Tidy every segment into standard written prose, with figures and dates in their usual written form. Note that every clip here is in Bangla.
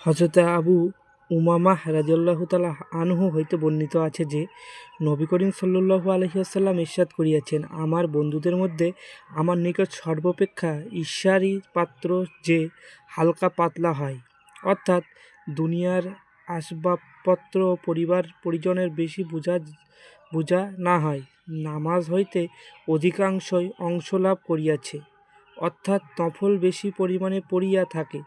হযরত আবু উমামাহ রাদিয়াল্লাহু তাআলা আনহু হইতে বর্ণিত আছে যে, নবী করিম সাল্লাল্লাহু আলাইহি ওয়াসাল্লাম ইরশাদ করিয়াছেন, আমার বন্ধুদের মধ্যে আমার নিকট সর্বাপেক্ষা ঈর্ষারই পাত্র যে হালকা পাতলা হয়, অর্থাৎ দুনিয়ার আসবাবপত্র ও পরিবার পরিজনের বেশি বুঝা না হয়, নামাজ হইতে অধিকাংশই অংশলাভ করিয়াছে, অর্থাৎ নফল বেশি পরিমাণে পড়িয়া থাকে,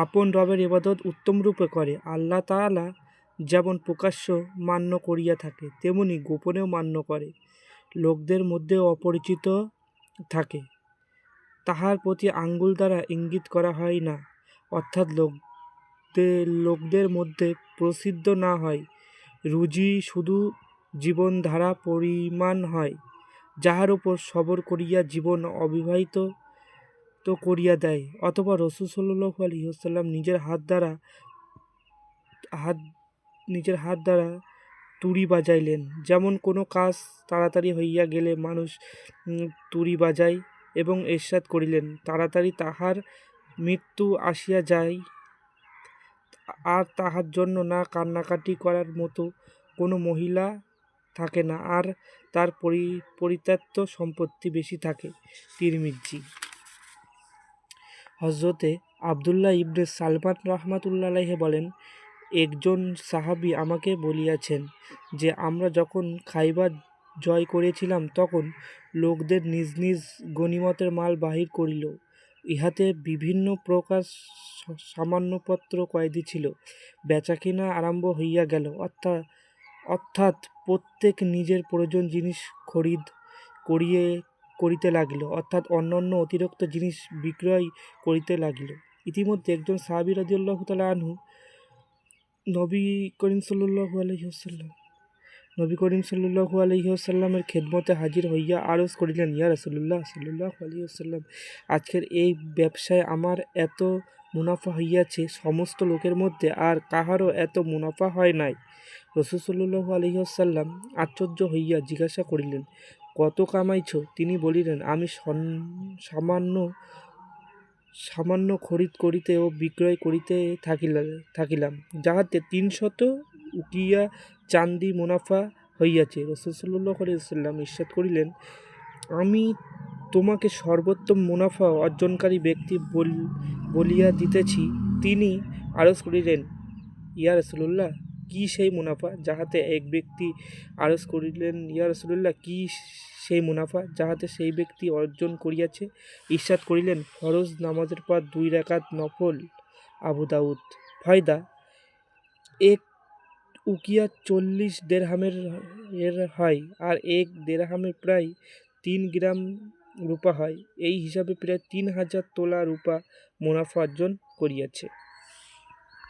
আপন রবের ইবাদত উত্তমরূপে করে। আল্লাহ তাআলা যেমন প্রকাশ্য মান্য করিয়া থাকে, তেমনি গোপনেও মান্য করে, লোকদের মধ্যেও অপরিচিত থাকে, তাহার প্রতি আঙ্গুল দ্বারা ইঙ্গিত করা হয় না, অর্থাৎ লোকদের মধ্যে প্রসিদ্ধ না হয়, রুজি শুধু জীবনধারা পরিমাণ হয়, যাহার উপর সবর করিয়া জীবন অবিবাহিত করিয়া দেয়। অথবা রাসূল সাল্লাল্লাহু আলাইহি ওয়াসাল্লাম নিজের হাত দ্বারা তুড়ি বাজাইলেন, যেমন কোনো কাজ তাড়াতাড়ি হইয়া গেলে মানুষ তুড়ি বাজায়, এবং ইরশাদ করিলেন, তাড়াতাড়ি তাহার মৃত্যু আসিয়া যায়, আর তাহার জন্য না কান্নাকাটি করার মতো কোনো মহিলা থাকে না, আর তার পরিত্যক্ত সম্পত্তি বেশি থাকে। তিরমিজি। হযরতে আব্দুল্লাহ ইবনে সালমান রাহমাতুল্লাহি আলাইহি বলেন, একজন সাহাবী আমাকে বলিয়াছেন যে, আমরা যখন খাইবার জয় করিয়াছিলাম, তখন লোকদের নিজ নিজ গনীমতের মাল বাহির করিল। ইহাতে বিভিন্ন প্রকার সামান্যপত্র কয়েদি ছিল। বেচাকিনা আরম্ভ হইয়া গেল, অর্থাৎ প্রত্যেক নিজের প্রয়োজন জিনিস খরিদ করিতে লাগিল, অর্থাৎ অন্যান্য অতিরিক্ত জিনিস বিক্রয় করিতে লাগিল। ইতিমধ্যে একজন সাহাবী রাদিয়াল্লাহু তাআলা আনহু নবী করিম সাল্লাল্লাহু আলাইহি ওয়াসাল্লামের খেদমতে হাজির হইয়া আরজ করিলেন, ইয়া রাসূলুল্লাহ সাল্লাল্লাহু আলাইহি ওয়াসাল্লাম, আজকের এই ব্যবসায় আমার এত মুনাফা হইয়াছে, সমস্ত লোকের মধ্যে আর কাহারও এত মুনাফা হয় নাই। রাসূল সাল্লাল্লাহু আলাইহি ওয়াসাল্লাম আশ্চর্য হইয়া জিজ্ঞাসা করিলেন, কত কামাইছ? তিনি বলিলেন, আমি সামান্য খরিদ করিতে ও বিক্রয় করিতে থাকিলাম, যাহাতে 300 উকিয়া চান্দি মুনাফা হইয়াছে। রাসূল সাল্লাল্লাহু আলাইহি ওয়াসাল্লাম ইরশাদ করিলেন, আমি তোমাকে সর্বোত্তম মুনাফা অর্জনকারী ব্যক্তি বলিয়া দিতেছি। তিনি আরজ করিলেন, ইয়া রাসূলুল্লাহ, কি সেই মুনাফা? যাহাতে এক ব্যক্তি আরজ করিলেন, ইয়া রাসূলুল্লাহ, কি সেই মুনাফা যাহাতে সেই ব্যক্তি অর্জন করিয়াছে? ইরশাদ করিলেন, ফরজ নামাজের পর 2 রাকাত নফল। আবু দাউদ। ফায়দা: এক উকিয়া 40 দিরহামের হয়, আর এক দিরহামে প্রায় 3 গ্রাম রূপা হয়। এই হিসাবে প্রায় 3000 তোলা রূপা মুনাফা অর্জন করিয়াছে।